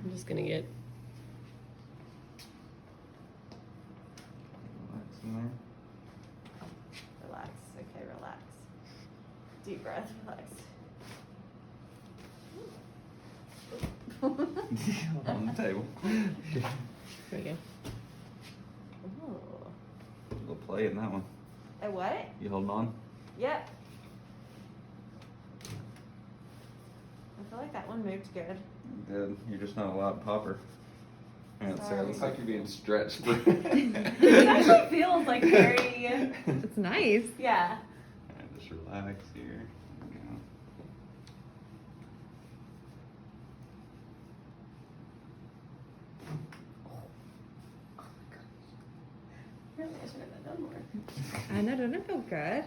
I'm just gonna get. Relax in there. Relax. Okay, relax. Deep breath, relax. On the table. There we go. Ooh. We'll play in that one. A what? You holding on? Yep. I feel like that one moved good. Good. You're just not allowed to pop her. And Sorry. it looks like you're being stretched. It actually feels like very, It's nice. yeah. And just relax here. There we go. Really, I should have done more. I know, doesn't it feel good?